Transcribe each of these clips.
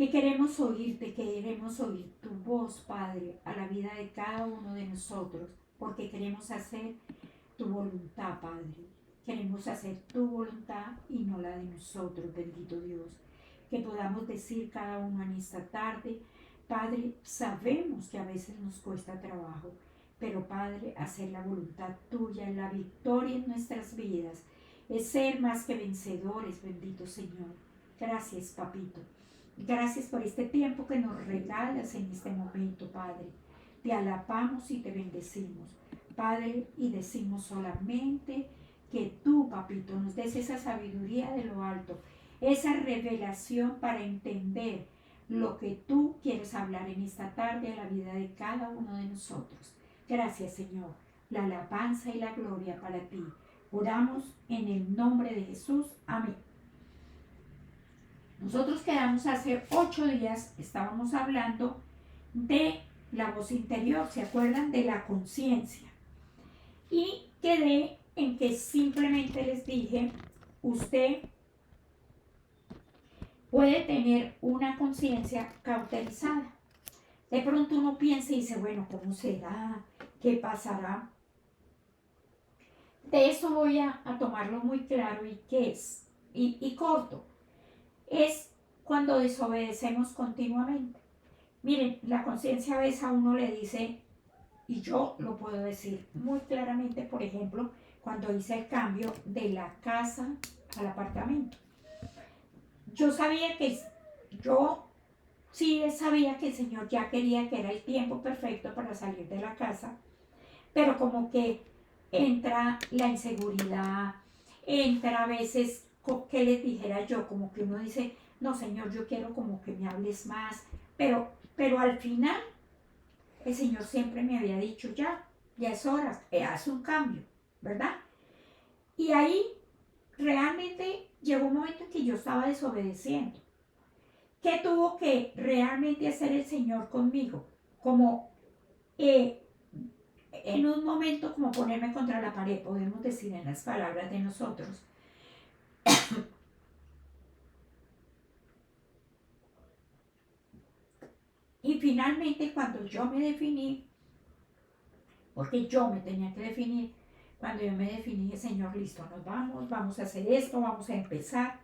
que queremos oír tu voz, Padre, a la vida de cada uno de nosotros, porque queremos hacer tu voluntad, Padre. Queremos hacer tu voluntad y no la de nosotros, bendito Dios. Que podamos decir cada uno en esta tarde, Padre, sabemos que a veces nos cuesta trabajo, pero Padre, hacer la voluntad tuya, la victoria en nuestras vidas, es ser más que vencedores, bendito Señor. Gracias, Papito. Gracias por este tiempo que nos regalas en este momento, Padre. Te alabamos y te bendecimos, Padre, y decimos solamente que tú, Papito, nos des esa sabiduría de lo alto, esa revelación para entender lo que tú quieres hablar en esta tarde a la vida de cada uno de nosotros. Gracias, Señor. La alabanza y la gloria para ti. Oramos en el nombre de Jesús. Amén. Nosotros quedamos hace 8 días, estábamos hablando de la voz interior, ¿se acuerdan? De la conciencia. Y quedé en que simplemente les dije, usted puede tener una conciencia cauterizada. De pronto uno piensa y dice, bueno, ¿cómo será? ¿Qué pasará? De eso voy a tomarlo muy claro y qué es, y corto. Es cuando desobedecemos continuamente. Miren, la conciencia a veces a uno le dice, y yo lo puedo decir muy claramente, por ejemplo, cuando hice el cambio de la casa al apartamento. Yo sí sabía que el Señor ya quería que era el tiempo perfecto para salir de la casa, pero como que entra la inseguridad, entra a veces, ¿qué les dijera yo? Como que uno dice, no Señor, yo quiero como que me hables más, pero al final el Señor siempre me había dicho, ya es hora, haz un cambio, ¿verdad? Y ahí realmente llegó un momento en que yo estaba desobedeciendo. ¿Qué tuvo que realmente hacer el Señor conmigo? Como en un momento como ponerme contra la pared, podemos decir en las palabras de nosotros. Y finalmente cuando yo me definí, porque yo me tenía que definir, cuando yo me definí, Señor, listo, nos vamos a hacer esto, vamos a empezar.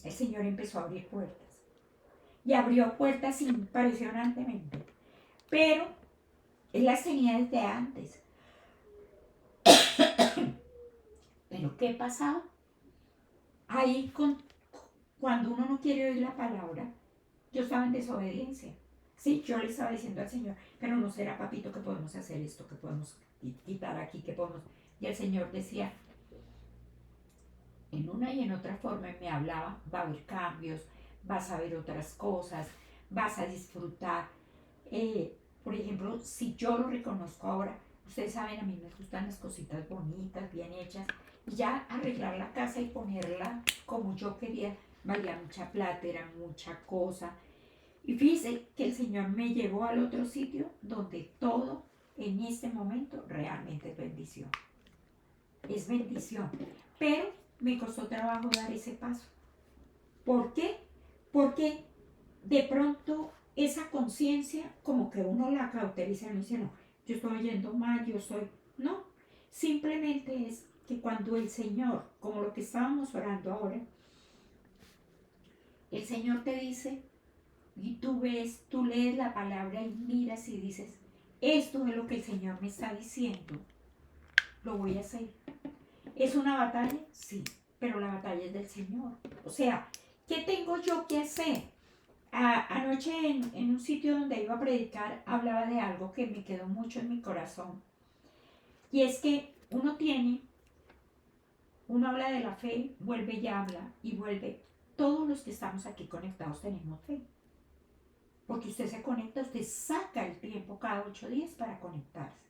El Señor empezó a abrir puertas. Y abrió puertas impresionantemente. Pero Él las tenía desde antes. Pero ¿qué pasaba? Ahí cuando uno no quiere oír la palabra, yo estaba en desobediencia. Sí, yo le estaba diciendo al Señor, pero no será, papito, que podemos hacer esto, que podemos quitar aquí, que podemos. Y el Señor decía, en una y en otra forma me hablaba, va a haber cambios, vas a ver otras cosas, vas a disfrutar. Por ejemplo, si yo lo reconozco ahora, ustedes saben, a mí me gustan las cositas bonitas, bien hechas, y ya arreglar la casa y ponerla como yo quería, valía mucha plata, era mucha cosa. Y fíjense que el Señor me llevó al otro sitio donde todo en este momento realmente es bendición. Es bendición. Pero me costó trabajo dar ese paso. ¿Por qué? Porque de pronto esa conciencia como que uno la cauteriza y no dice, no, yo estoy yendo mal, yo soy. No, simplemente es que cuando el Señor, como lo que estábamos orando ahora, el Señor te dice, y tú ves, tú lees la palabra y miras y dices, esto es lo que el Señor me está diciendo, lo voy a hacer. ¿Es una batalla? Sí, pero la batalla es del Señor. O sea, ¿qué tengo yo que hacer? Anoche en un sitio donde iba a predicar hablaba de algo que me quedó mucho en mi corazón. Y es que uno habla de la fe, vuelve y habla y vuelve. Todos los que estamos aquí conectados tenemos fe. Porque usted se conecta, usted saca el tiempo cada 8 días para conectarse.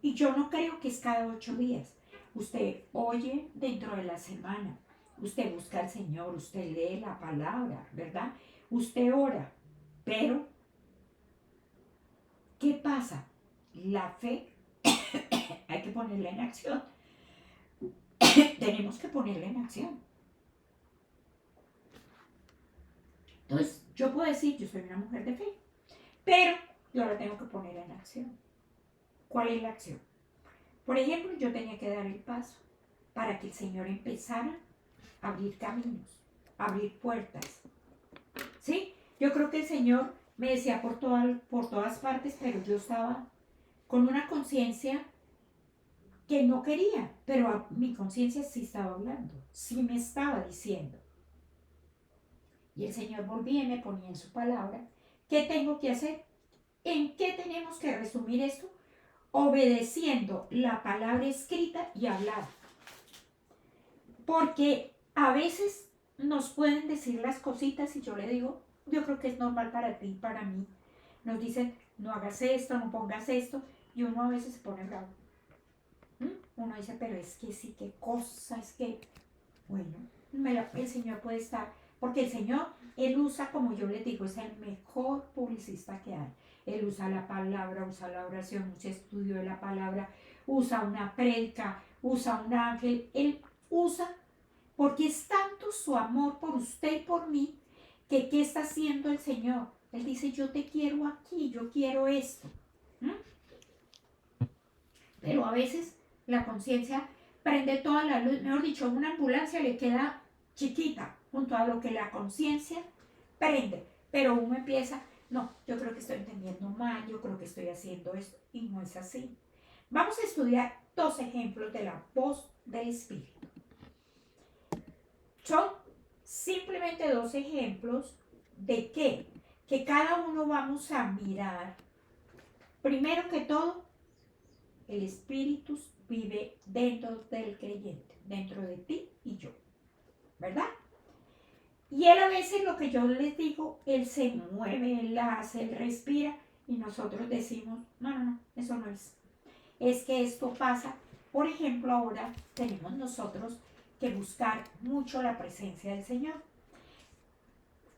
Y yo no creo que es cada 8 días. Usted oye dentro de la semana, usted busca al Señor, usted lee la palabra, ¿verdad? Usted ora, pero ¿qué pasa? La fe hay que ponerla en acción. Tenemos que ponerla en acción. Entonces, Yo puedo decir, yo soy una mujer de fe, pero yo la tengo que poner en acción. ¿Cuál es la acción? Por ejemplo, yo tenía que dar el paso para que el Señor empezara a abrir caminos, a abrir puertas. ¿Sí? Yo creo que el Señor me decía por todas partes, pero yo estaba con una conciencia que no quería, pero mi conciencia sí estaba hablando, sí me estaba diciendo. Y el Señor volvía y me ponía en su palabra, ¿qué tengo que hacer? ¿En qué tenemos que resumir esto? Obedeciendo la palabra escrita y hablada. Porque a veces nos pueden decir las cositas y yo le digo, yo creo que es normal para ti, para mí. Nos dicen, no hagas esto, no pongas esto, y uno a veces se pone bravo. Uno dice, pero es que sí, qué cosa, es que, bueno, el Señor puede estar, porque el Señor, Él usa, como yo les digo, es el mejor publicista que hay. Él usa la palabra, usa la oración, usa estudio de la palabra, usa una prédica, usa un ángel, Él usa, porque es tanto su amor por usted y por mí, que ¿qué está haciendo el Señor? Él dice, yo te quiero aquí, yo quiero esto. Pero a veces la conciencia prende toda la luz, mejor dicho, una ambulancia le queda chiquita junto a lo que la conciencia prende, pero uno empieza, no, yo creo que estoy entendiendo mal, yo creo que estoy haciendo esto, y no es así. Vamos a estudiar 2 ejemplos de la voz del Espíritu. Son simplemente 2 ejemplos de qué, que cada uno vamos a mirar. Primero que todo, el Espíritu vive dentro del creyente, dentro de ti y yo, ¿verdad? Y Él a veces lo que yo les digo, Él se mueve, Él hace, Él respira y nosotros decimos, no, eso no es. Es que esto pasa, por ejemplo, ahora tenemos nosotros que buscar mucho la presencia del Señor.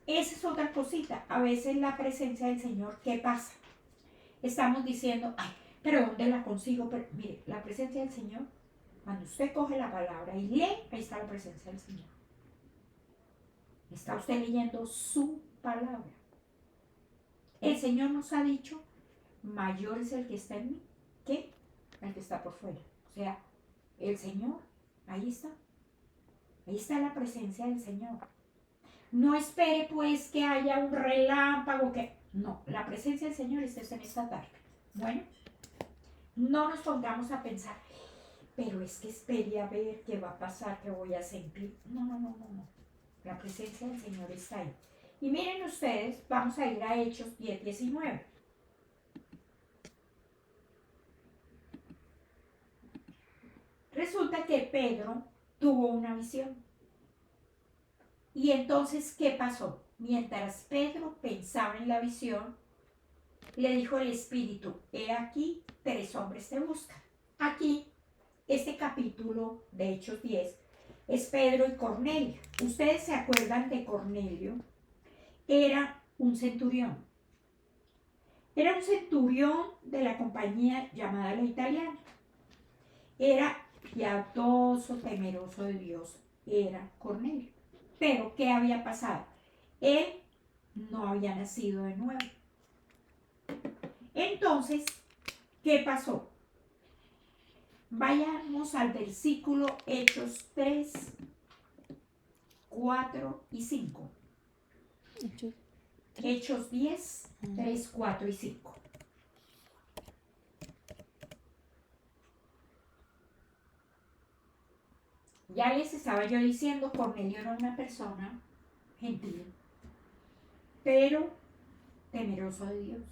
Esa es otra cosita, a veces la presencia del Señor, ¿qué pasa? Estamos diciendo, ay, pero ¿dónde la consigo? Pero mire, la presencia del Señor, cuando usted coge la palabra y lee, ahí está la presencia del Señor. Está usted leyendo su palabra. El Señor nos ha dicho, mayor es el que está en mí que el que está por fuera. O sea, el Señor, ahí está. Ahí está la presencia del Señor. No espere pues que haya un relámpago, que... No, la presencia del Señor está en esta tarde. Bueno, no nos pongamos a pensar, pero es que espere a ver qué va a pasar, qué voy a sentir. No. La presencia del Señor está ahí. Y miren ustedes, vamos a ir a Hechos 10:19. Resulta que Pedro tuvo una visión. Y entonces, ¿qué pasó? Mientras Pedro pensaba en la visión, le dijo el Espíritu, he aquí, 3 hombres te buscan. Aquí, este capítulo de Hechos 10 es Pedro y Cornelio. Ustedes se acuerdan de Cornelio, era un centurión. Era un centurión de la compañía llamada La Italiana. Era piadoso, temeroso de Dios, era Cornelio. Pero, ¿qué había pasado? Él no había nacido de nuevo. Entonces, ¿qué pasó? Vayamos al versículo Hechos 3, 4 y 5. Hechos 10, 3, 4 y 5. Ya les estaba yo diciendo, Cornelio era una persona gentil, pero temeroso de Dios.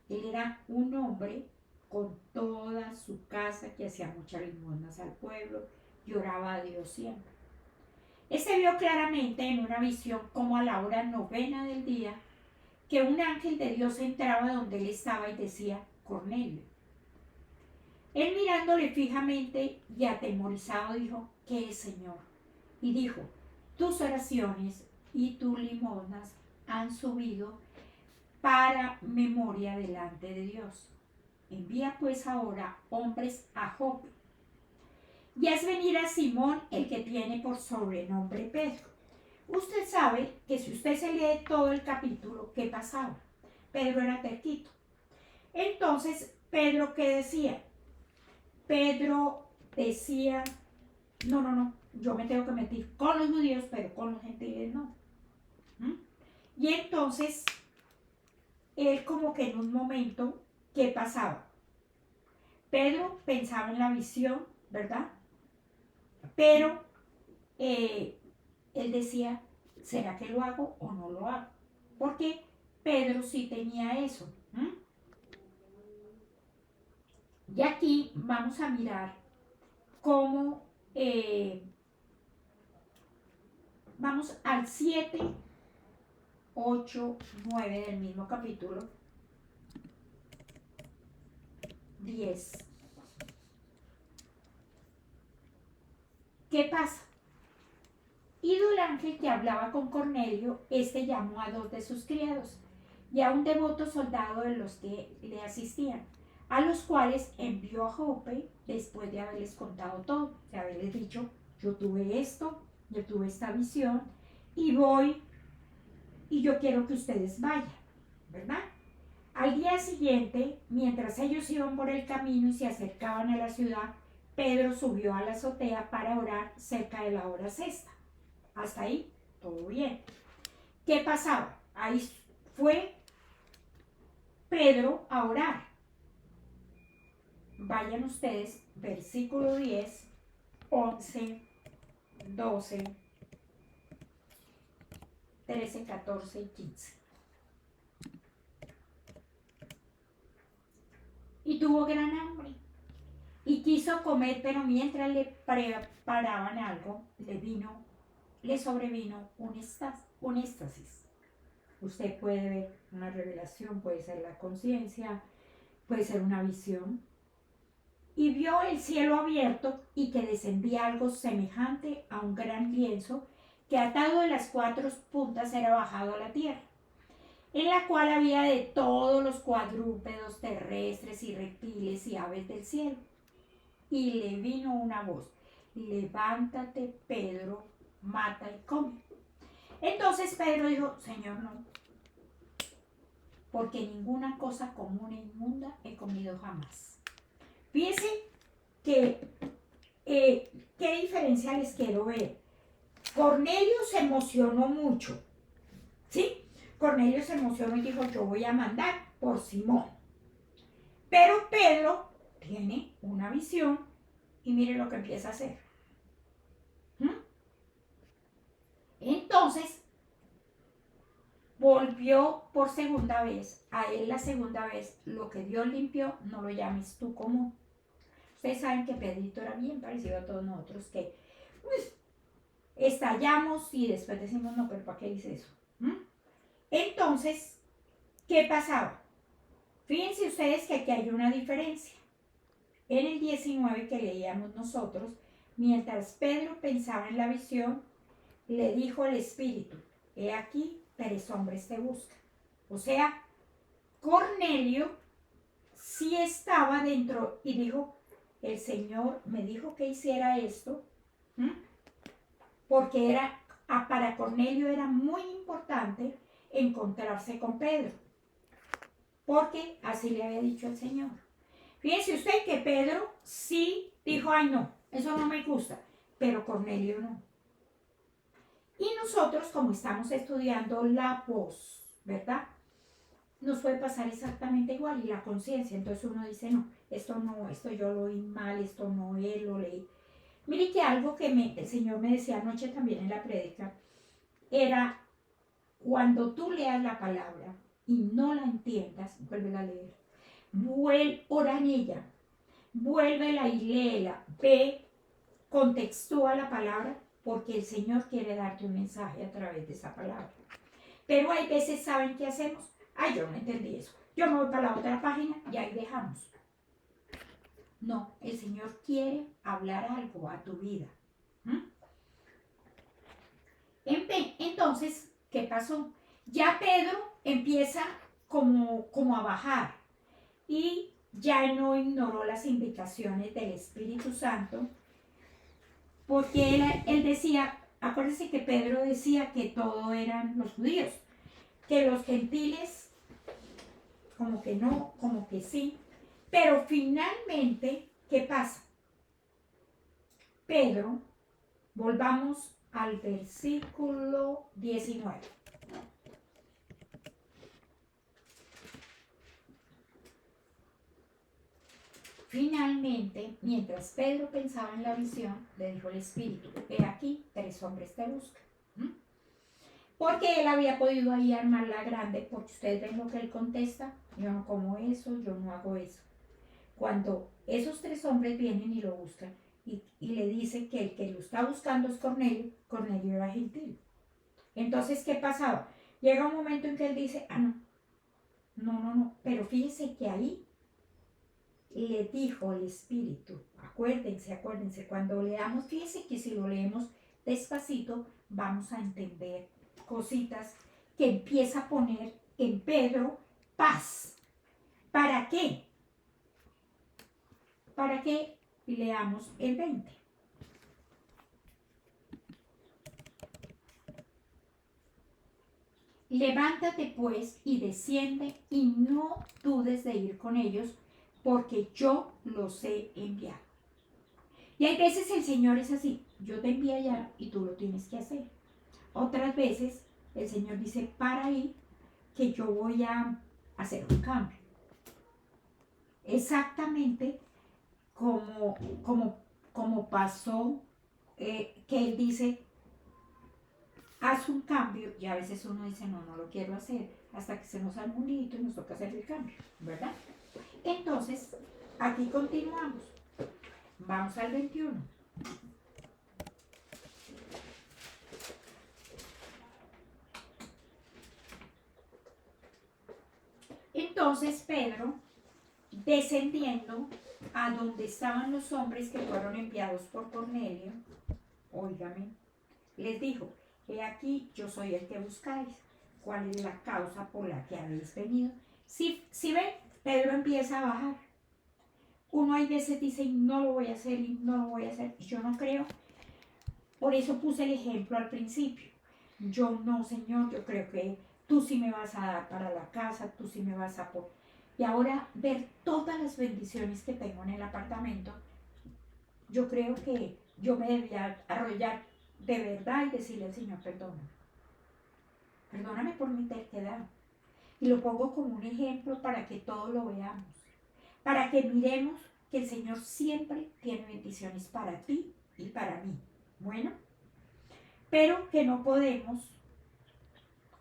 Él era un hombre con toda su casa que hacía muchas limosnas al pueblo y oraba a Dios siempre. Se vio claramente en una visión como a la hora 9 del día que un ángel de Dios entraba donde él estaba y decía, Cornelio. Él mirándole fijamente y atemorizado dijo, ¿qué es, Señor? Y dijo, tus oraciones y tus limosnas han subido para memoria delante de Dios. Envía pues ahora hombres a Jope y haz venir a Simón, el que tiene por sobrenombre Pedro, Usted sabe que si usted se lee todo el capítulo, ¿qué pasaba? Pedro era terquito. Entonces, ¿Pedro qué decía? Pedro decía, no, yo me tengo que meter con los judíos, pero con los gentiles no. ¿Mm? Y entonces, él como que en un momento, ¿qué pasaba? Pedro pensaba en la visión, ¿verdad? Pero él decía, ¿será que lo hago o no lo hago? Porque Pedro sí tenía eso. Y aquí vamos a mirar cómo, vamos al 7, 8, 9 del mismo capítulo, 10. ¿Qué pasa? Ido el ángel que hablaba con Cornelio, este llamó a 2 de sus criados y a un devoto soldado de los que le asistían, a los cuales envió a Jope después de haberles contado todo, de haberles dicho, yo tuve esto, yo tuve esta visión y voy y yo quiero que ustedes vayan, ¿verdad? Al día siguiente, mientras ellos iban por el camino y se acercaban a la ciudad, Pedro subió a la azotea para orar cerca de la hora sexta. Hasta ahí, todo bien. ¿Qué pasaba? Ahí fue Pedro a orar. Vayan ustedes, versículo 10, 11, 12, 13, 14 y 15. Y tuvo gran hambre y quiso comer, pero mientras le preparaban algo, le sobrevino un éxtasis. Usted puede ver una revelación, puede ser la conciencia, puede ser una visión. Y vio el cielo abierto y que descendía algo semejante a un gran lienzo que atado de las 4 puntas era bajado a la tierra, en la cual había de todos los cuadrúpedos terrestres y reptiles y aves del cielo. Y le vino una voz, levántate, Pedro, mata y come. Entonces Pedro dijo, Señor, no, porque ninguna cosa común e inmunda he comido jamás. Fíjense que, ¿qué diferencia les quiero ver? Cornelio se emocionó mucho, ¿sí? Cornelio se emocionó y dijo, yo voy a mandar por Simón. Pero Pedro tiene una visión y mire lo que empieza a hacer. Entonces, volvió por segunda vez. A él la segunda vez, lo que Dios limpió, no lo llames tú común. Ustedes saben que Pedrito era bien parecido a todos nosotros, que estallamos y después decimos, no, pero ¿para qué dice eso? Entonces, ¿qué pasaba? Fíjense ustedes que aquí hay una diferencia. En el 19 que leíamos nosotros, mientras Pedro pensaba en la visión, le dijo el Espíritu, he aquí, 3 hombres te buscan. O sea, Cornelio sí estaba dentro y dijo, el Señor me dijo que hiciera esto, porque para Cornelio era muy importante encontrarse con Pedro, porque así le había dicho el Señor. Fíjese usted que Pedro sí dijo, ay no, eso no me gusta, pero Cornelio no. Y nosotros, como estamos estudiando la voz, ¿verdad? Nos puede pasar exactamente igual y la conciencia. Entonces uno dice, no, esto yo lo oí mal, esto no, él lo leí. Mire que algo que el Señor me decía anoche también en la prédica, era cuando tú leas la palabra y no la entiendas, vuélvela a leer. Ora en ella, vuélvela y léela, ve, contextúa la palabra, porque el Señor quiere darte un mensaje a través de esa palabra. Pero hay veces, ¿saben qué hacemos? Ay, yo no entendí eso. Yo me voy para la otra página y ahí dejamos. No, el Señor quiere hablar algo a tu vida. Entonces, ¿qué pasó? Ya Pedro empieza como a bajar y ya no ignoró las indicaciones del Espíritu Santo, porque él decía, acuérdense que Pedro decía que todo eran los judíos, que los gentiles como que no, como que sí, pero finalmente, ¿qué pasa? Pedro, volvamos al versículo 19. Finalmente, mientras Pedro pensaba en la visión, le dijo el Espíritu: he aquí, 3 hombres te buscan. Porque él había podido ahí armar la grande, porque ustedes ven lo que él contesta: yo no como eso, yo no hago eso. Cuando esos 3 hombres vienen y lo buscan, y le dicen que el que lo está buscando es Cornelio, Cornelio era gentil. Entonces, ¿qué pasaba? Llega un momento en que él dice: no, pero fíjense que ahí le dijo el Espíritu, acuérdense, cuando leamos, fíjense que si lo leemos despacito, vamos a entender cositas que empieza a poner en Pedro paz. ¿Para qué? Para que leamos el 20. Levántate pues y desciende y no dudes de ir con ellos, porque yo los he enviado. Y hay veces el Señor es así: yo te envío allá y tú lo tienes que hacer. Otras veces el Señor dice: para ahí, que yo voy a hacer un cambio. Exactamente como pasó, que Él dice: haz un cambio, y a veces uno dice: no lo quiero hacer, hasta que se nos arma un hito y nos toca hacer el cambio, ¿verdad? Entonces, aquí continuamos. Vamos al 21. Entonces Pedro, descendiendo a donde estaban los hombres que fueron enviados por Cornelio, óigame, les dijo: he aquí, yo soy el que buscáis. ¿Cuál es la causa por la que habéis venido? Si ven, Pedro empieza a bajar. Uno hay veces dice: no lo voy a hacer y no lo voy a hacer. Yo no creo. Por eso puse el ejemplo al principio. Yo no, Señor, yo creo que tú sí me vas a dar para la casa, tú sí me vas a poner. Y ahora ver todas las bendiciones que tengo en el apartamento, yo creo que yo me debía arrollar de verdad y decirle al Señor: perdóname por mi terquedad. Y lo pongo como un ejemplo para que todos lo veamos, para que miremos que el Señor siempre tiene bendiciones para ti y para mí. Bueno, pero que no podemos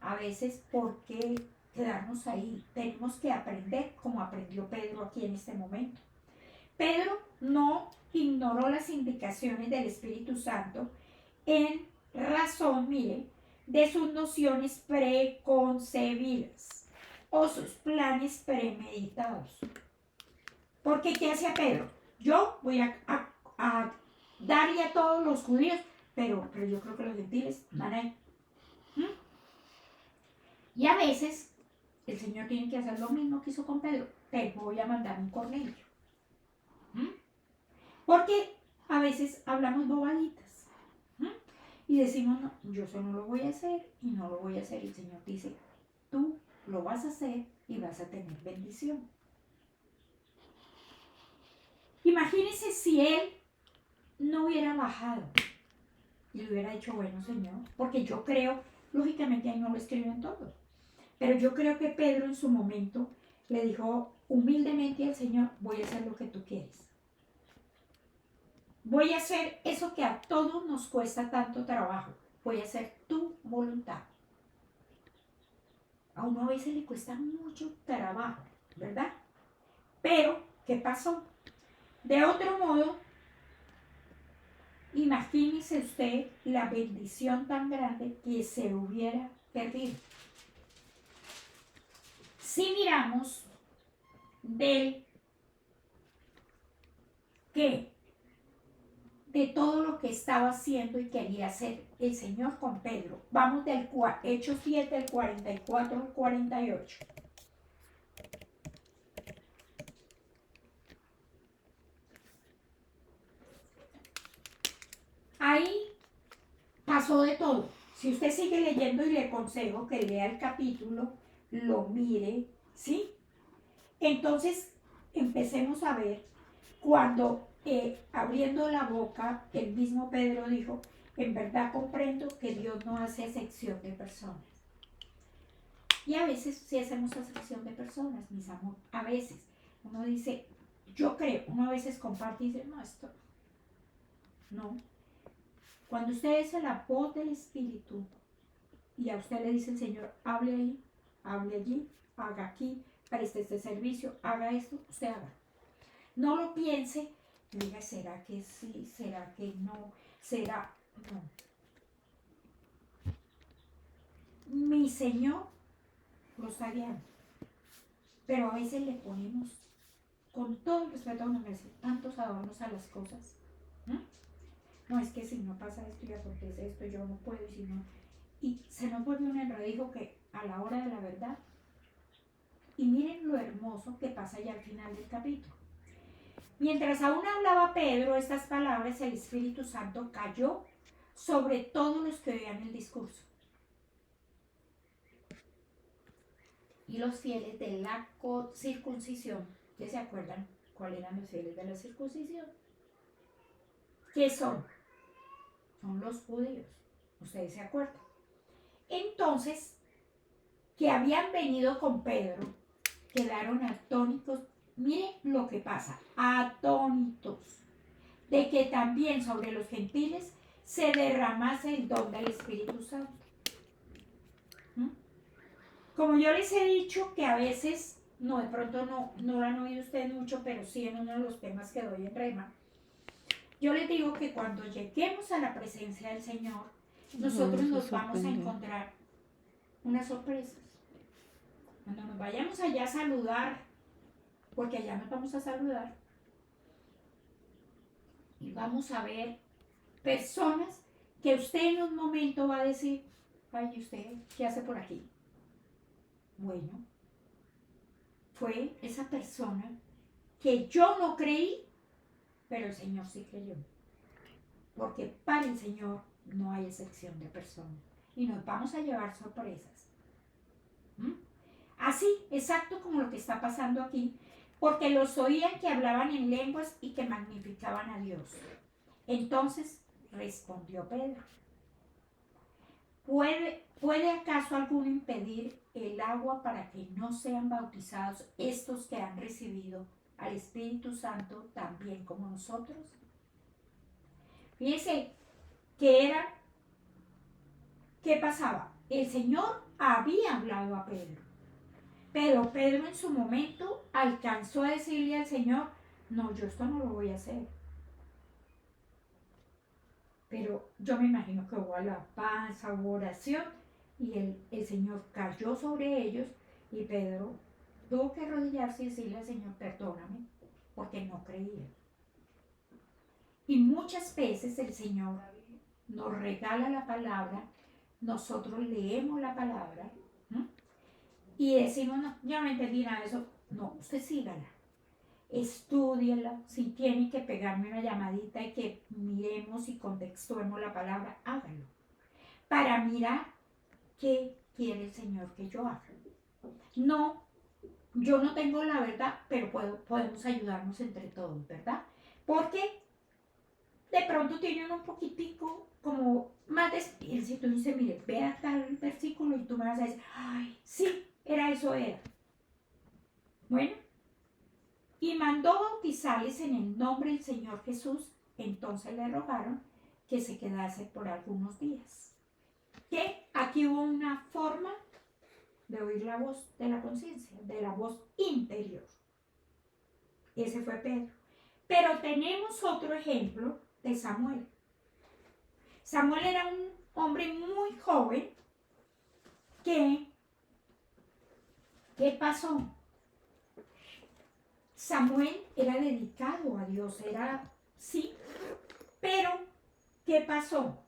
a veces por qué quedarnos ahí. Tenemos que aprender como aprendió Pedro aquí en este momento. Pedro no ignoró las indicaciones del Espíritu Santo en razón, mire, de sus nociones preconcebidas o sus planes premeditados. Porque ¿qué hacía Pedro? Yo voy a darle a todos los judíos, pero yo creo que los gentiles van a ir. Y a veces el Señor tiene que hacer lo mismo que hizo con Pedro: te voy a mandar un Cornelio. Porque a veces hablamos bobaditas y decimos: no, yo eso no lo voy a hacer y no lo voy a hacer. Y el Señor dice: tú lo vas a hacer y vas a tener bendición. Imagínense si él no hubiera bajado y le hubiera dicho: bueno, Señor, porque yo creo, lógicamente ahí no lo escriben todos, pero yo creo que Pedro en su momento le dijo humildemente al Señor: voy a hacer lo que tú quieres. Voy a hacer eso que a todos nos cuesta tanto trabajo. Voy a hacer tu voluntad. A uno a veces le cuesta mucho trabajo, ¿verdad? Pero, ¿qué pasó? De otro modo, imagínese usted la bendición tan grande que se hubiera perdido. Si miramos del que de todo lo que estaba haciendo y quería hacer el Señor con Pedro. Vamos del Hechos 7, del 44 al 48. Ahí pasó de todo. Si usted sigue leyendo y le aconsejo que lea el capítulo, lo mire, ¿sí? Entonces, empecemos a ver cuando abriendo la boca, el mismo Pedro dijo, en verdad comprendo que Dios no hace excepción de personas. Y a veces sí hacemos excepción de personas, mis amores. A veces uno dice, yo creo, uno a veces comparte y dice, no, esto no. Cuando usted es la voz del Espíritu y a usted le dice el Señor, hable ahí, hable allí, haga aquí, preste este servicio, haga esto, usted haga. No lo piense, diga, ¿será que sí? ¿Será que no? ¿Será? No. Mi Señor lo está guiando. Pero a veces le ponemos, con todo el respeto a una iglesia, tantos adornos a las cosas. No, es que si no pasa esto y acontece esto, yo no puedo, y si no. Y se nos vuelve un enredijo que a la hora de la verdad. Y miren lo hermoso que pasa ya al final del capítulo. Mientras aún hablaba Pedro estas palabras, el Espíritu Santo cayó sobre todos los que oían el discurso. Y los fieles de la circuncisión, ¿ya se acuerdan cuáles eran los fieles de la circuncisión? ¿Qué son? Son los judíos. Ustedes se acuerdan. Entonces, que habían venido con Pedro, quedaron atónitos. Miren lo que pasa, atónitos, de que también sobre los gentiles se derramase el don del Espíritu Santo. Como yo les he dicho que a veces, no, de pronto no lo han oído ustedes mucho, pero sí en uno de los temas que doy en Rema, yo les digo que cuando lleguemos a la presencia del Señor, nosotros nos vamos a encontrar unas sorpresas. Cuando nos vayamos allá a saludar, porque allá nos vamos a saludar, y vamos a ver personas que usted en un momento va a decir, ay, ¿usted qué hace por aquí? Bueno, fue esa persona que yo no creí, pero el Señor sí creyó. Porque para el Señor no hay excepción de personas. Y nos vamos a llevar sorpresas. Así, exacto como lo que está pasando aquí. Porque los oían que hablaban en lenguas y que magnificaban a Dios. Entonces respondió Pedro, ¿Puede acaso alguno impedir el agua para que no sean bautizados estos que han recibido al Espíritu Santo también como nosotros? Fíjense ¿qué pasaba? El Señor había hablado a Pedro, pero Pedro en su momento alcanzó a decirle al Señor, no, yo esto no lo voy a hacer. Pero yo me imagino que hubo alabanza, hubo oración, y el Señor cayó sobre ellos, y Pedro tuvo que arrodillarse y decirle al Señor, perdóname, porque no creía. Y muchas veces el Señor nos regala la palabra, nosotros leemos la palabra, y decimos, no, yo no entendí nada de eso. No, usted sígala. Estúdiela, si tiene que pegarme una llamadita y que miremos y contextuemos la palabra, hágalo. Para mirar qué quiere el Señor que yo haga. No, yo no tengo la verdad, pero podemos ayudarnos entre todos, ¿verdad? Porque de pronto tiene uno un poquitico como más de experiencia y tú dices, mire, vea tal versículo y tú me vas a decir, ay, sí, eso era. Bueno. Y mandó bautizarles en el nombre del Señor Jesús. Entonces le rogaron que se quedase por algunos días. Que aquí hubo una forma de oír la voz de la conciencia, de la voz interior. Ese fue Pedro. Pero tenemos otro ejemplo de Samuel. Samuel era un hombre muy joven ¿qué pasó? Samuel era dedicado a Dios, sí, pero ¿qué pasó?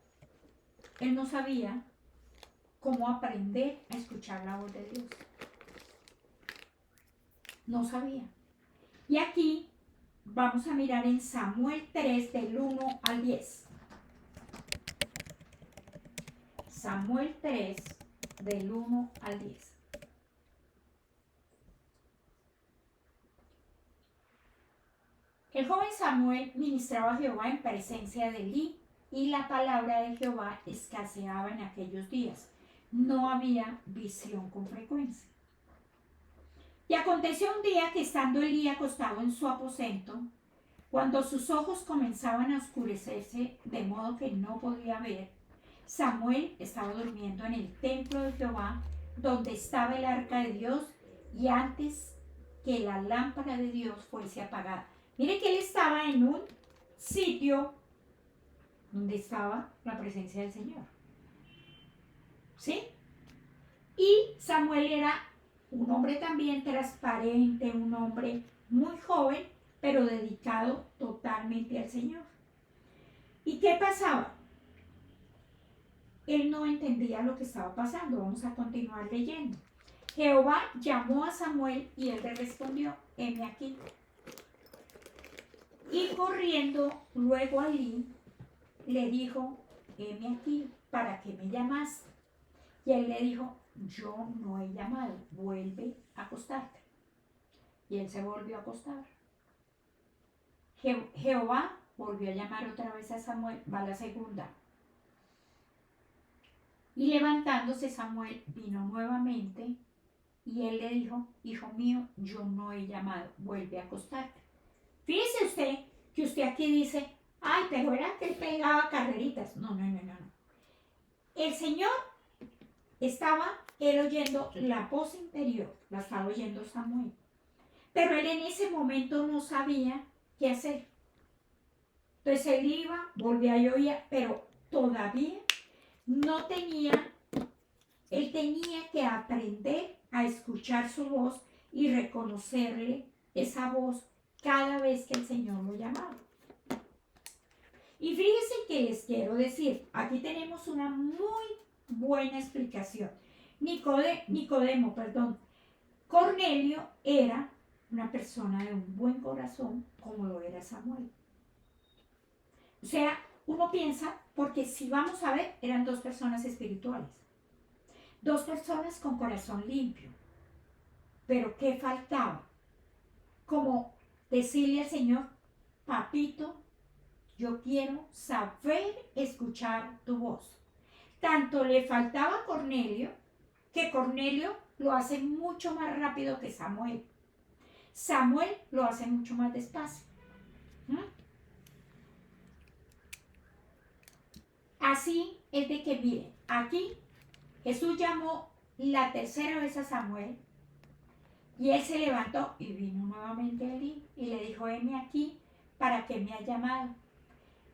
Él no sabía cómo aprender a escuchar la voz de Dios. No sabía. Y aquí vamos a mirar en Samuel 3 del 1 al 10. Samuel 3, del 1 al 10. El joven Samuel ministraba a Jehová en presencia de Elí, y la palabra de Jehová escaseaba en aquellos días. No había visión con frecuencia. Y aconteció un día que estando Elí acostado en su aposento, cuando sus ojos comenzaban a oscurecerse de modo que no podía ver, Samuel estaba durmiendo en el templo de Jehová, donde estaba el arca de Dios, y antes que la lámpara de Dios fuese apagada. Mire que él estaba en un sitio donde estaba la presencia del Señor. ¿Sí? Y Samuel era un hombre también transparente, un hombre muy joven, pero dedicado totalmente al Señor. ¿Y qué pasaba? Él no entendía lo que estaba pasando. Vamos a continuar leyendo. Jehová llamó a Samuel y él le respondió: heme aquí. Y corriendo luego a Elí, le dijo: heme aquí, ¿para qué me llamas? Y él le dijo: yo no he llamado, vuelve a acostarte. Y él se volvió a acostar. Jehová volvió a llamar otra vez a Samuel, va la segunda. Y levantándose Samuel vino nuevamente, y él le dijo: hijo mío, yo no he llamado, vuelve a acostarte. Fíjese usted que usted aquí dice: ay, pero era que él pegaba carreritas. No. El Señor estaba, él oyendo la voz interior, la estaba oyendo Samuel. Pero él en ese momento no sabía qué hacer. Entonces él iba, volvía y oía, pero todavía no tenía, él tenía que aprender a escuchar su voz y reconocerle esa voz cada vez que el Señor lo llamaba. Y fíjense que les quiero decir, aquí tenemos una muy buena explicación. Nicodemo, Cornelio era una persona de un buen corazón, como lo era Samuel. O sea, uno piensa, porque si vamos a ver, eran dos personas espirituales, dos personas con corazón limpio. Pero ¿qué faltaba? Como decirle al Señor: papito, yo quiero saber escuchar tu voz. Tanto le faltaba a Cornelio, que Cornelio lo hace mucho más rápido que Samuel. Samuel lo hace mucho más despacio. Así es de que, miren, aquí Jesús llamó la tercera vez a Samuel, y él se levantó y vino nuevamente a Elí y le dijo: heme aquí, ¿para qué me ha llamado?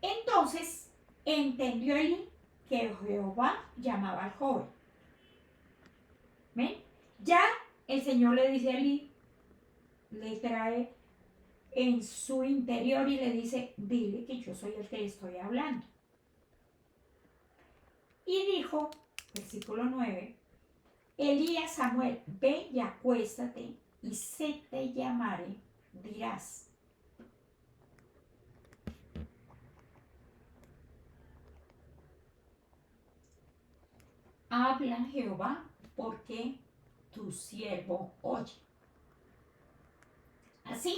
Entonces entendió Elí que Jehová llamaba al joven. ¿Ven? Ya el Señor le dice a Elí, le trae en su interior y le dice: dile que yo soy el que le estoy hablando. Y dijo, versículo 9, Elí a Samuel: ve y acuéstate, y si te llamare, dirás. Habla Jehová, porque tu siervo oye. Así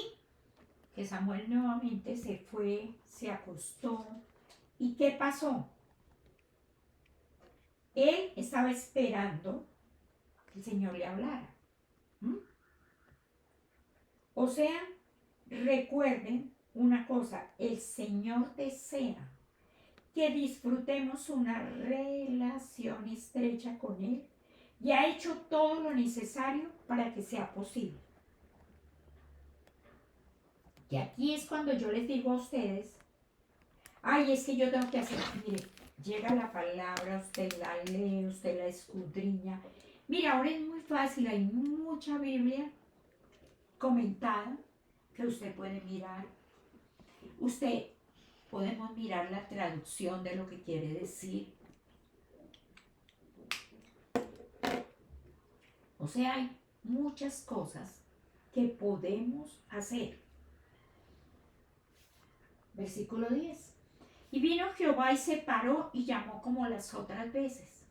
que Samuel nuevamente se fue, se acostó. ¿Y qué pasó? Él estaba esperando que el Señor le hablara. O sea, recuerden una cosa: el Señor desea que disfrutemos una relación estrecha con Él, y ha hecho todo lo necesario para que sea posible. Y aquí es cuando yo les digo a ustedes: ay, es que yo tengo que hacer. Mire, llega la palabra, usted la lee, usted la escudriña. Mira, ahora es muy fácil, hay mucha Biblia comentada que usted puede mirar. Podemos mirar la traducción de lo que quiere decir. O sea, hay muchas cosas que podemos hacer. Versículo 10. Y vino Jehová y se paró y llamó como las otras veces.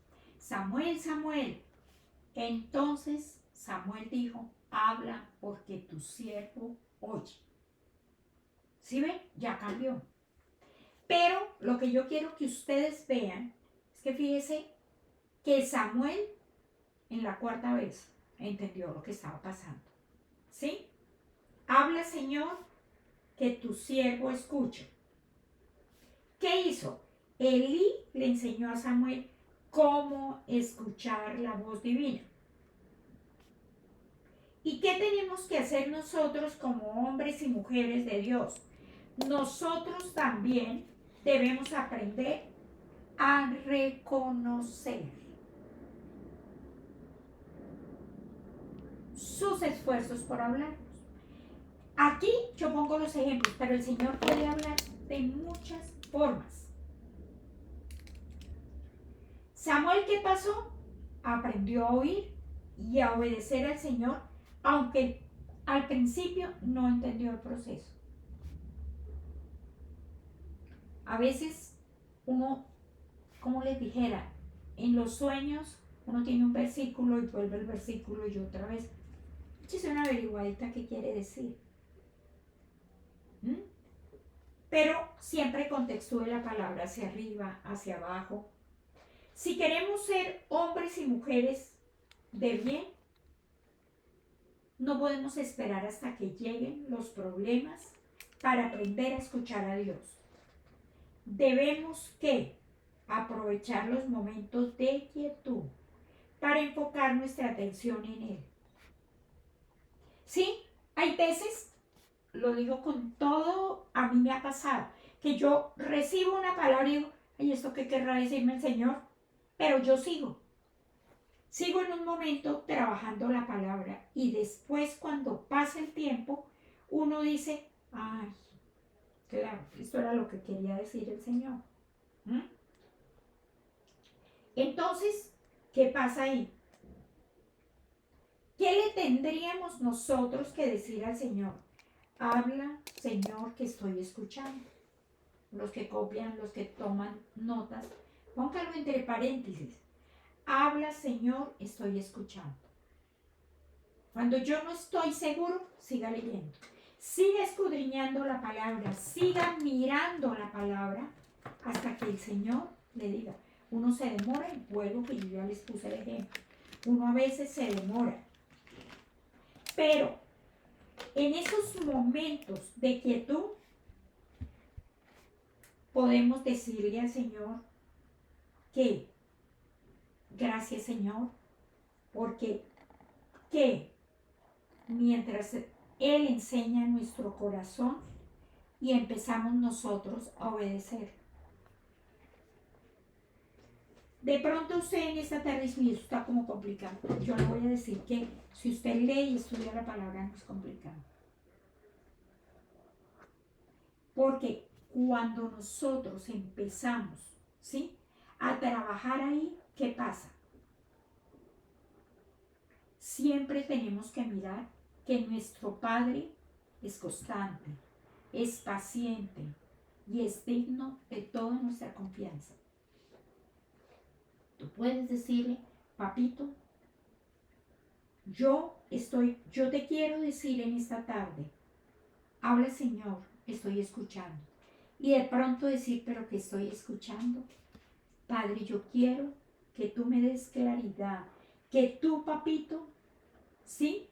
Samuel, Samuel. Entonces Samuel dijo, habla porque tu siervo oye. ¿Sí ven? Ya cambió. Pero lo que yo quiero que ustedes vean es que fíjese que Samuel en la cuarta vez entendió lo que estaba pasando. ¿Sí? Habla, Señor, que tu siervo escucha. ¿Qué hizo? Elí le enseñó a Samuel cómo escuchar la voz divina. ¿Y qué tenemos que hacer nosotros como hombres y mujeres de Dios? Nosotros también debemos aprender a reconocer sus esfuerzos por hablarnos. Aquí yo pongo los ejemplos, pero el Señor puede hablar de muchas formas. Samuel, ¿qué pasó? Aprendió a oír y a obedecer al Señor, aunque al principio no entendió el proceso. A veces uno, como les dijera, en los sueños uno tiene un versículo y vuelve el versículo y otra vez. Es una averiguadita qué quiere decir. Pero siempre contextúe la palabra hacia arriba, hacia abajo. Si queremos ser hombres y mujeres de bien, no podemos esperar hasta que lleguen los problemas para aprender a escuchar a Dios. Debemos que aprovechar los momentos de quietud para enfocar nuestra atención en Él. Sí, hay veces, lo digo con todo, a mí me ha pasado, que yo recibo una palabra y digo, ¿y esto qué querrá decirme el Señor? Pero yo sigo en un momento trabajando la palabra y después cuando pasa el tiempo, uno dice, ay, claro, esto era lo que quería decir el Señor. Entonces, ¿qué pasa ahí? ¿Qué le tendríamos nosotros que decir al Señor? Habla, Señor, que estoy escuchando. Los que copian, los que toman notas, póngalo entre paréntesis. Habla, Señor, estoy escuchando. Cuando yo no estoy seguro, siga leyendo. Siga escudriñando la palabra, siga mirando la palabra hasta que el Señor le diga. Uno se demora, y vuelvo que yo ya les puse el ejemplo. Uno a veces se demora. Pero en esos momentos de quietud, podemos decirle al Señor que, gracias Señor, porque que mientras Él enseña nuestro corazón y empezamos nosotros a obedecer. De pronto usted en esta tarde dice, eso está como complicado. Yo le voy a decir que si usted lee y estudia la palabra no es complicado. Porque cuando nosotros empezamos, ¿sí?, a trabajar ahí, ¿qué pasa? Siempre tenemos que mirar que nuestro Padre es constante, es paciente y es digno de toda nuestra confianza. Tú puedes decirle, papito, yo te quiero decir en esta tarde, habla Señor, estoy escuchando. Y de pronto decir, pero ¿qué estoy escuchando? Padre, yo quiero que tú me des claridad, que tú, papito, ¿sí?,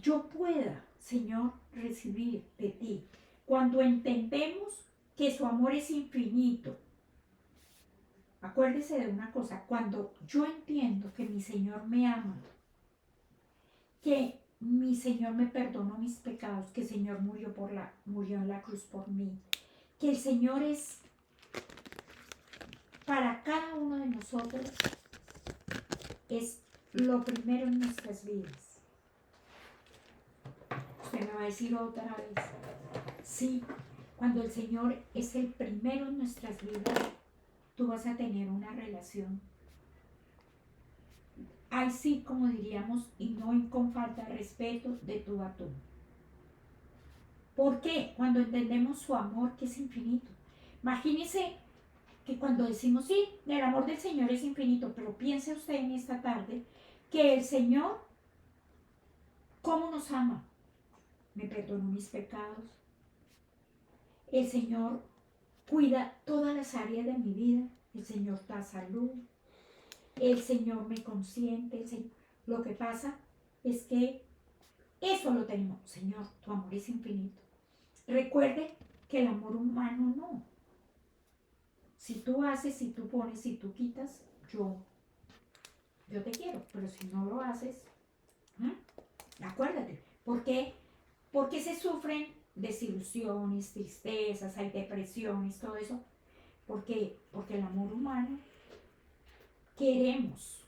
yo pueda, Señor, recibir de ti. Cuando entendemos que su amor es infinito, acuérdese de una cosa, cuando yo entiendo que mi Señor me ama, que mi Señor me perdonó mis pecados, que el Señor murió en la cruz por mí, que el Señor es para cada uno de nosotros, es lo primero en nuestras vidas. Usted me va a decir otra vez, sí, cuando el Señor es el primero en nuestras vidas, tú vas a tener una relación, ahí sí, como diríamos, y no con falta de respeto, de tú a tú. ¿Por qué? Cuando entendemos su amor, que es infinito. Imagínense que cuando decimos, sí, el amor del Señor es infinito, pero piense usted en esta tarde que el Señor, ¿cómo nos ama? Me perdonó mis pecados. El Señor cuida todas las áreas de mi vida. El Señor da salud. El Señor me consiente. El Señor. Lo que pasa es que eso lo tenemos. Señor, tu amor es infinito. Recuerde que el amor humano no. Si tú haces, si tú pones, si tú quitas, yo te quiero. Pero si no lo haces, acuérdate. ¿Por qué? Porque se sufren desilusiones, tristezas, hay depresiones, todo eso. Porque el amor humano queremos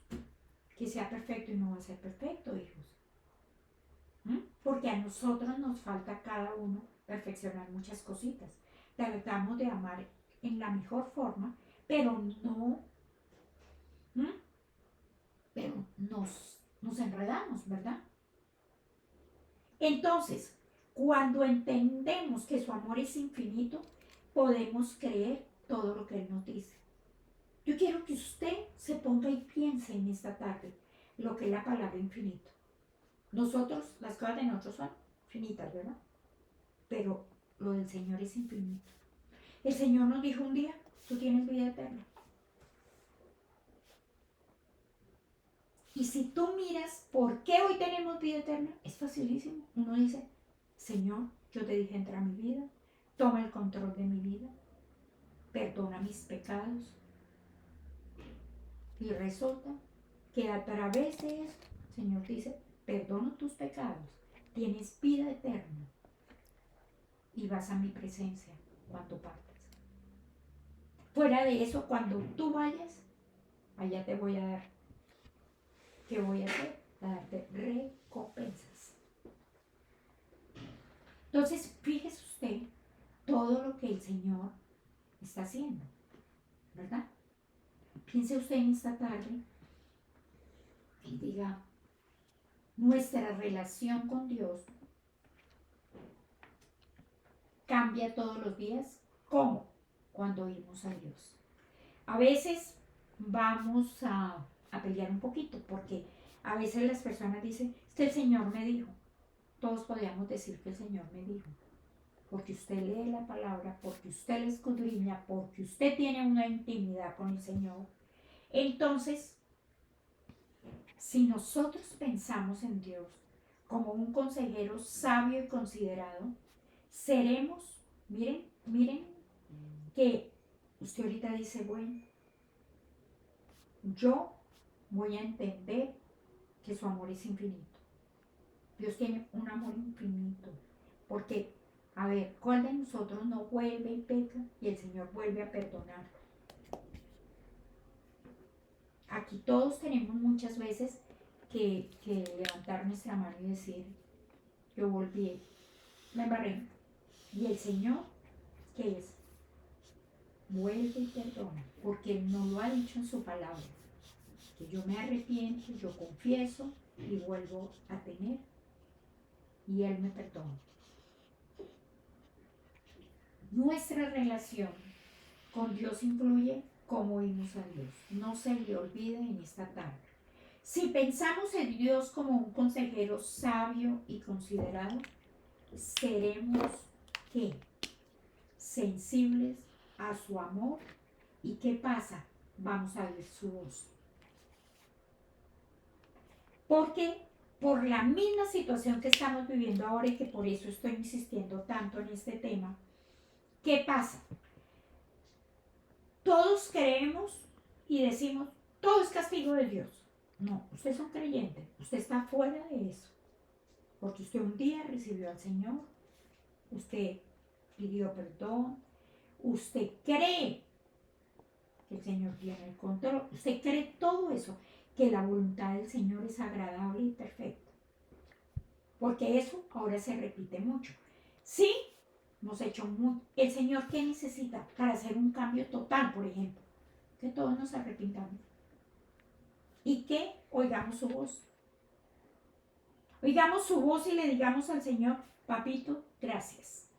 que sea perfecto y no va a ser perfecto, hijos. Porque a nosotros nos falta cada uno perfeccionar muchas cositas. Tratamos de amar en la mejor forma, pero no, pero nos enredamos, ¿verdad? Entonces, cuando entendemos que su amor es infinito, podemos creer todo lo que Él nos dice. Yo quiero que usted se ponga y piense en esta tarde lo que es la palabra infinito. Nosotros, las cosas de nosotros son finitas, ¿verdad? Pero lo del Señor es infinito. El Señor nos dijo un día, tú tienes vida eterna. Y si tú miras por qué hoy tenemos vida eterna, es facilísimo. Uno dice, Señor, yo te dije entra a mi vida, toma el control de mi vida, perdona mis pecados. Y resulta que a través de eso, el Señor dice, perdono tus pecados, tienes vida eterna y vas a mi presencia cuando partas. Fuera de eso, cuando tú vayas, allá te voy a dar. ¿Qué voy a hacer? A darte recompensas. Entonces, fíjese usted todo lo que el Señor está haciendo, ¿verdad? Piense usted en esta tarde y diga, nuestra relación con Dios cambia todos los días. ¿Cómo? Cuando oímos a Dios. A veces vamos a pelear un poquito porque a veces las personas dicen, es que el Señor me dijo. Todos podríamos decir que el Señor me dijo. Porque usted lee la palabra, porque usted la escudriña, porque usted tiene una intimidad con el Señor. Entonces, si nosotros pensamos en Dios como un consejero sabio y considerado, seremos, miren que usted ahorita dice, bueno, yo voy a entender que su amor es infinito. Dios tiene un amor infinito. Porque, a ver, ¿cuál de nosotros no vuelve y peca y el Señor vuelve a perdonar? Aquí todos tenemos muchas veces que levantar nuestra mano y decir, yo volví, me embarré. Y el Señor, ¿qué es? Vuelve y perdona, porque Él nos lo ha dicho en su palabra. Que yo me arrepiento, yo confieso y vuelvo a tener. Y Él me perdona. Nuestra relación con Dios incluye cómo oímos a Dios. No se le olvide en esta tarde. Si pensamos en Dios como un consejero sabio y considerado, seremos ¿qué? Sensibles a su amor. ¿Y qué pasa? Vamos a oír su voz. Porque por la misma situación que estamos viviendo ahora y que por eso estoy insistiendo tanto en este tema, ¿qué pasa? Todos creemos y decimos, todo es castigo de Dios. No, usted es un creyente, usted está fuera de eso. Porque usted un día recibió al Señor, usted pidió perdón, usted cree que el Señor tiene el control, usted cree todo eso, que la voluntad del Señor es agradable y perfecta. Porque eso ahora se repite mucho. Sí, hemos hecho mucho. El Señor, ¿qué necesita para hacer un cambio total, por ejemplo? Que todos nos arrepintamos. Y que oigamos su voz. Oigamos su voz y le digamos al Señor, papito, gracias.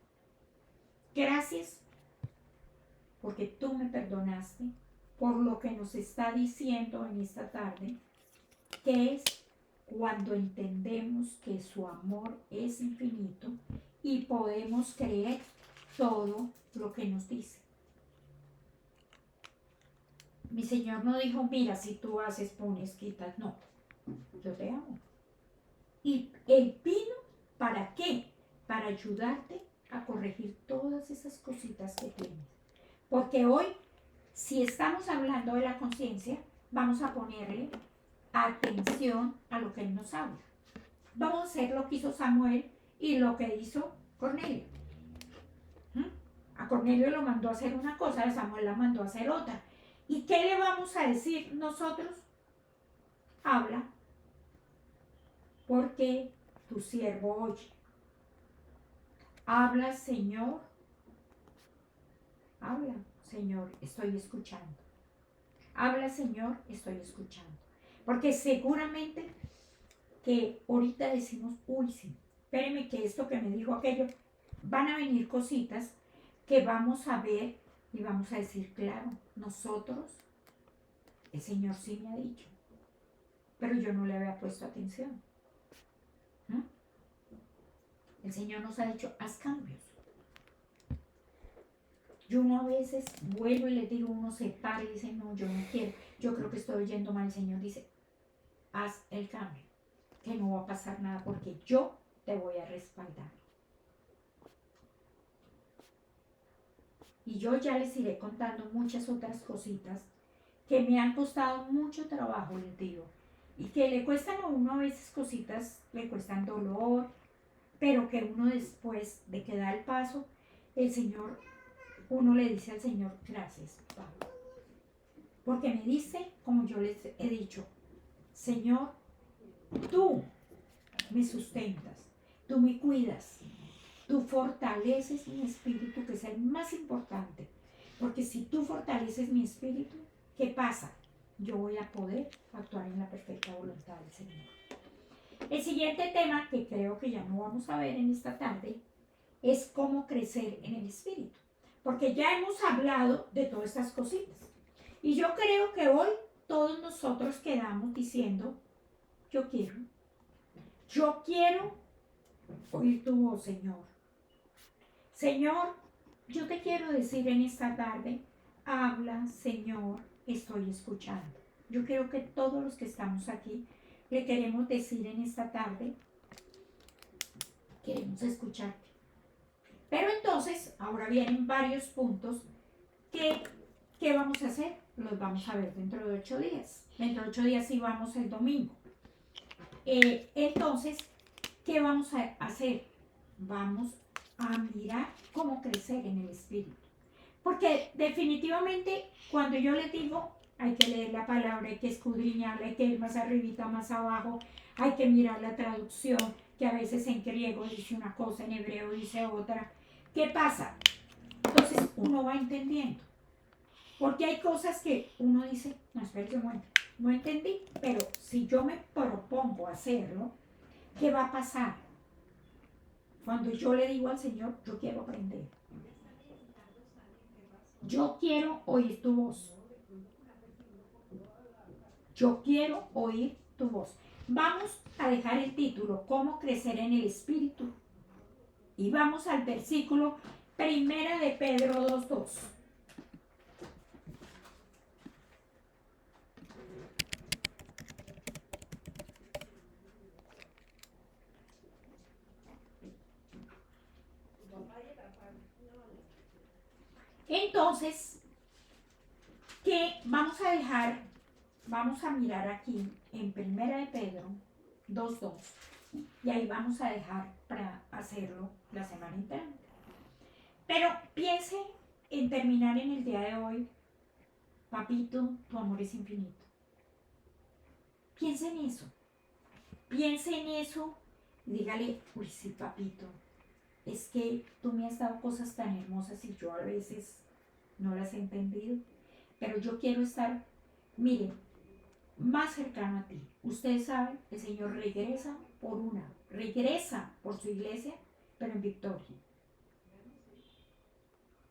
Gracias porque tú me perdonaste, por lo que nos está diciendo en esta tarde, que es cuando entendemos que su amor es infinito y podemos creer todo lo que nos dice. Mi Señor no dijo, mira, si tú haces, pones, quitas, no, yo te amo. Y Él vino, ¿para qué? Para ayudarte a corregir todas esas cositas que tienes. Porque hoy, si estamos hablando de la conciencia, vamos a ponerle atención a lo que Él nos habla. Vamos a hacer lo que hizo Samuel y lo que hizo Cornelio. A Cornelio lo mandó a hacer una cosa, a Samuel la mandó a hacer otra. ¿Y qué le vamos a decir nosotros? Habla, porque tu siervo oye. Habla, Señor. Habla, Señor, estoy escuchando. Habla, Señor, estoy escuchando. Porque seguramente que ahorita decimos, uy, sí, espéreme que esto que me dijo aquello, van a venir cositas que vamos a ver y vamos a decir, claro, nosotros, el Señor sí me ha dicho, pero yo no le había puesto atención. ¿No? El Señor nos ha dicho, haz cambios. Yo uno a veces vuelvo y le digo, uno se para y dice, no, yo no quiero, yo creo que estoy oyendo mal. El Señor dice, haz el cambio, que no va a pasar nada porque yo te voy a respaldar. Y yo ya les iré contando muchas otras cositas que me han costado mucho trabajo, les digo. Y que le cuestan a uno a veces cositas, le cuestan dolor, pero que uno después de que da el paso, el Señor, uno le dice al Señor, gracias, Padre. Porque me dice, como yo les he dicho, Señor, tú me sustentas, tú me cuidas, tú fortaleces mi espíritu, que es el más importante. Porque si tú fortaleces mi espíritu, ¿qué pasa? Yo voy a poder actuar en la perfecta voluntad del Señor. El siguiente tema, que creo que ya no vamos a ver en esta tarde, es cómo crecer en el espíritu. Porque ya hemos hablado de todas estas cositas. Y yo creo que hoy todos nosotros quedamos diciendo, yo quiero oír tu voz, Señor. Señor, yo te quiero decir en esta tarde, habla, Señor, estoy escuchando. Yo creo que todos los que estamos aquí le queremos decir en esta tarde, queremos escucharte. Pero entonces, ahora vienen varios puntos que, ¿qué vamos a hacer? Los vamos a ver dentro de 8 días. Dentro de 8 días sí vamos el domingo. Entonces, ¿qué vamos a hacer? Vamos a mirar cómo crecer en el espíritu. Porque definitivamente cuando yo les digo, hay que leer la palabra, hay que escudriñarla, hay que ir más arribita, más abajo, hay que mirar la traducción, que a veces en griego dice una cosa, en hebreo dice otra. ¿Qué pasa? Entonces uno va entendiendo. Porque hay cosas que uno dice, no, espérate un momento, no entendí, pero si yo me propongo hacerlo, ¿qué va a pasar? Cuando yo le digo al Señor, yo quiero aprender. Yo quiero oír tu voz. Yo quiero oír tu voz. Vamos a dejar el título, ¿Cómo crecer en el espíritu? Y vamos al versículo 1 de Pedro 2:2. Entonces, ¿qué vamos a dejar? Vamos a mirar aquí en 1 de Pedro 2:2 y ahí vamos a dejar para hacerlo la semana entrante. Pero piense en terminar en el día de hoy, papito, tu amor es infinito. Piense en eso. Piense en eso y dígale, uy, sí, papito, es que tú me has dado cosas tan hermosas y yo a veces no las he entendido, pero yo quiero estar, mire, más cercano a ti. Ustedes saben, el Señor regresa por su iglesia, pero en victoria.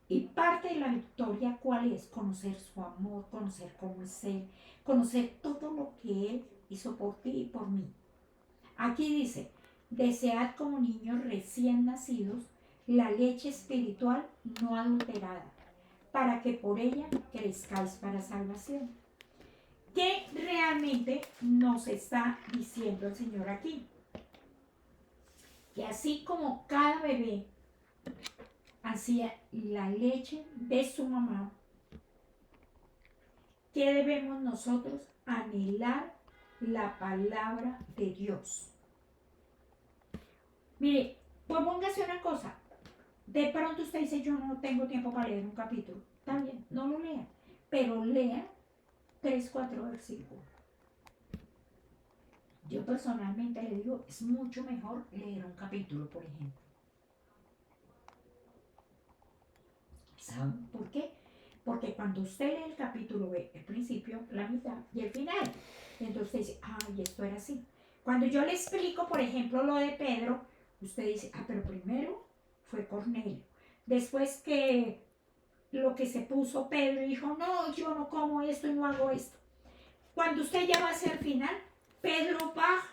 Y parte de la victoria, ¿cuál es? Conocer su amor, conocer cómo es Él, conocer todo lo que Él hizo por ti y por mí. Aquí dice, desead como niños recién nacidos la leche espiritual no adulterada, para que por ella crezcáis para salvación. ¿Qué realmente nos está diciendo el Señor aquí? Que así como cada bebé hacía la leche de su mamá, ¿qué debemos nosotros? Anhelar la palabra de Dios. Mire, pues póngase una cosa. De pronto usted dice, yo no tengo tiempo para leer un capítulo. Está bien, no lo lea. Pero lea 3, 4 versículos. Yo personalmente le digo, es mucho mejor leer un capítulo, por ejemplo. ¿Saben por qué? Porque cuando usted lee el capítulo, ve el principio, la mitad y el final. Entonces usted dice, ay, esto era así. Cuando yo le explico, por ejemplo, lo de Pedro, usted dice, pero primero fue Cornelio. Después que lo que se puso Pedro y dijo, no, yo no como esto y no hago esto. Cuando usted ya va hacia el final, Pedro baja,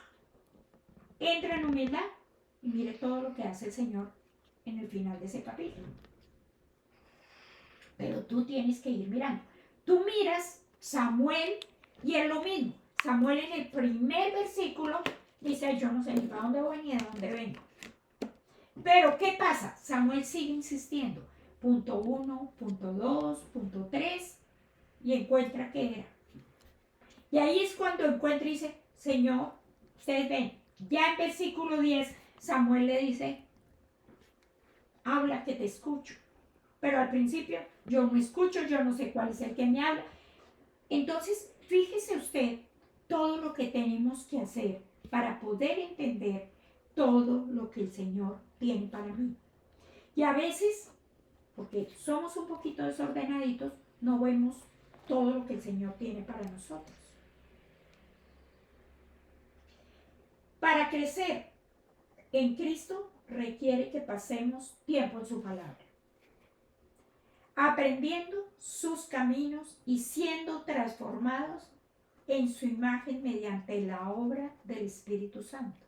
entra en humildad y mire todo lo que hace el Señor en el final de ese capítulo. Pero tú tienes que ir mirando. Tú miras Samuel y es lo mismo. Samuel en el primer versículo dice, yo no sé ni para dónde voy ni de dónde vengo. Pero ¿qué pasa? Samuel sigue insistiendo. Punto 1, punto 2, punto 3 y encuentra que era. Y ahí es cuando encuentra y dice, Señor, ustedes ven, ya en versículo 10 Samuel le dice, habla que te escucho. Pero al principio yo no escucho, yo no sé cuál es el que me habla. Entonces, fíjese usted todo lo que tenemos que hacer para poder entender todo lo que el Señor tiene para mí. Y a veces, porque somos un poquito desordenaditos, no vemos todo lo que el Señor tiene para nosotros. Para crecer en Cristo requiere que pasemos tiempo en su palabra, aprendiendo sus caminos y siendo transformados en su imagen mediante la obra del Espíritu Santo.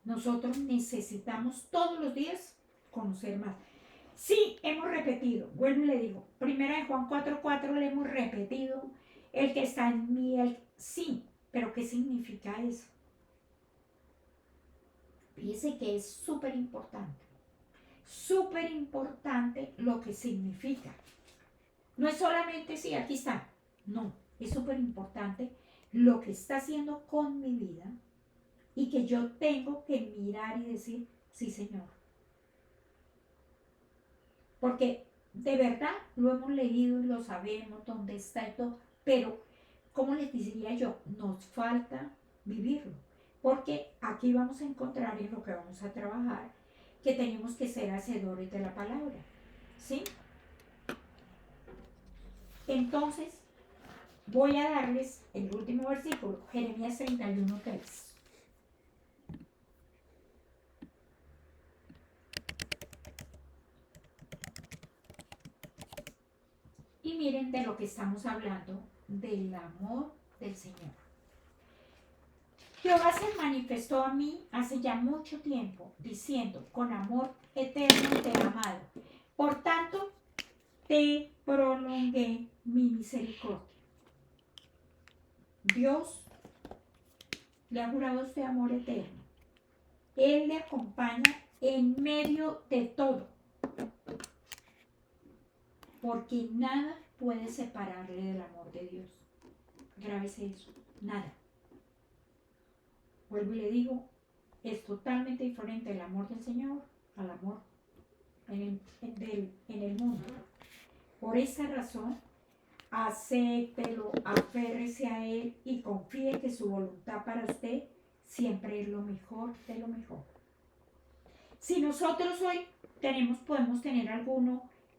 Nosotros necesitamos todos los días conocer más. Sí, hemos repetido, vuelvo y le digo, primera de Juan 4:4 le hemos repetido, el que está en mí, sí, pero ¿qué significa eso? Fíjese que es súper importante lo que significa. No es solamente, sí, aquí está, no, es súper importante lo que está haciendo con mi vida y que yo tengo que mirar y decir, sí, Señor. Porque de verdad lo hemos leído y lo sabemos, dónde está y todo, pero, ¿cómo les diría yo? Nos falta vivirlo. Porque aquí vamos a encontrar en lo que vamos a trabajar que tenemos que ser hacedores de la palabra. ¿Sí? Entonces, voy a darles el último versículo, Jeremías 31:3. Y miren de lo que estamos hablando, del amor del Señor. Jehová se manifestó a mí hace ya mucho tiempo, diciendo, con amor eterno te he amado. Por tanto, te prolongué mi misericordia. Dios le ha jurado este amor eterno. Él le acompaña en medio de todo. Porque nada puede separarle del amor de Dios. Grábese eso. Nada. Vuelvo y le digo, es totalmente diferente el amor del Señor al amor en el mundo. Por esa razón, acéptelo, aférrese a Él y confíe que su voluntad para usted siempre es lo mejor de lo mejor. Si nosotros hoy podemos tener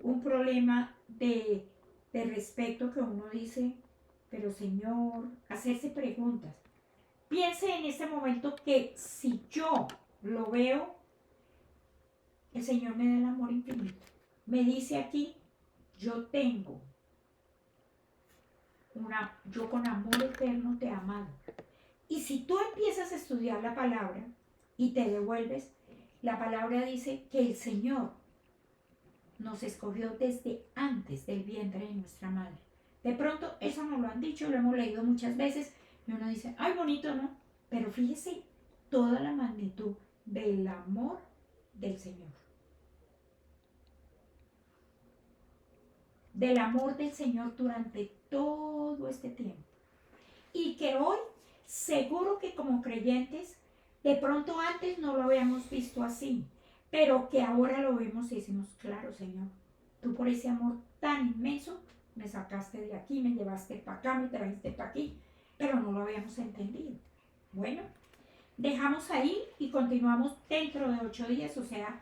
un problema de respeto que uno dice, pero Señor, hacerse preguntas. Piense en ese momento que si yo lo veo, el Señor me da el amor infinito. Me dice aquí, yo con amor eterno te he amado. Y si tú empiezas a estudiar la palabra y te devuelves, la palabra dice que el Señor nos escogió desde antes del vientre de nuestra madre. De pronto eso nos lo han dicho, lo hemos leído muchas veces y uno dice, ay, bonito, ¿no? Pero fíjese toda la magnitud del amor del Señor. Del amor del Señor durante todo este tiempo. Y que hoy, seguro que como creyentes, de pronto antes no lo habíamos visto así, pero que ahora lo vemos y decimos, claro, Señor, tú por ese amor tan inmenso me sacaste de aquí, me llevaste para acá, me trajiste para aquí, pero no lo habíamos entendido. Bueno, dejamos ahí y continuamos dentro de 8 días, o sea,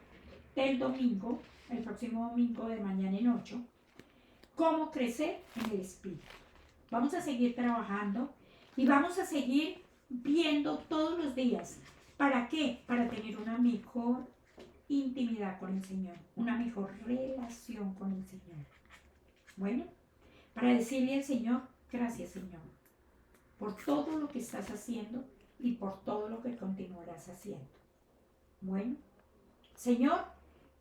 del domingo, el próximo domingo de mañana en 8, cómo crecer en el Espíritu. Vamos a seguir trabajando y vamos a seguir viendo todos los días. ¿Para qué? Para tener una mejor intimidad con el Señor, una mejor relación con el Señor. Bueno, para decirle al Señor, gracias Señor, por todo lo que estás haciendo y por todo lo que continuarás haciendo. Bueno, Señor,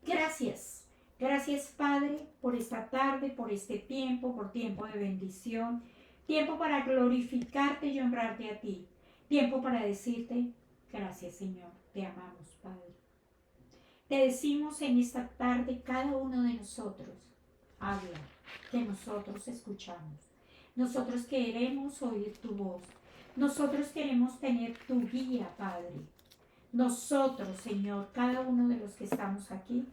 gracias. Gracias, Padre, por esta tarde, por este tiempo, por tiempo de bendición, tiempo para glorificarte y honrarte a ti, tiempo para decirte, gracias, Señor, te amamos, Padre. Te decimos en esta tarde, cada uno de nosotros, habla, que nosotros escuchamos. Nosotros queremos oír tu voz. Nosotros queremos tener tu guía, Padre. Nosotros, Señor, cada uno de los que estamos aquí,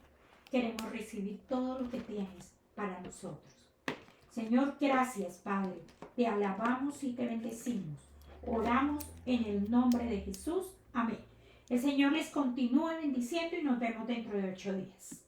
queremos recibir todo lo que tienes para nosotros. Señor, gracias, Padre. Te alabamos y te bendecimos. Oramos en el nombre de Jesús. Amén. El Señor les continúe bendiciendo y nos vemos dentro de 8 días.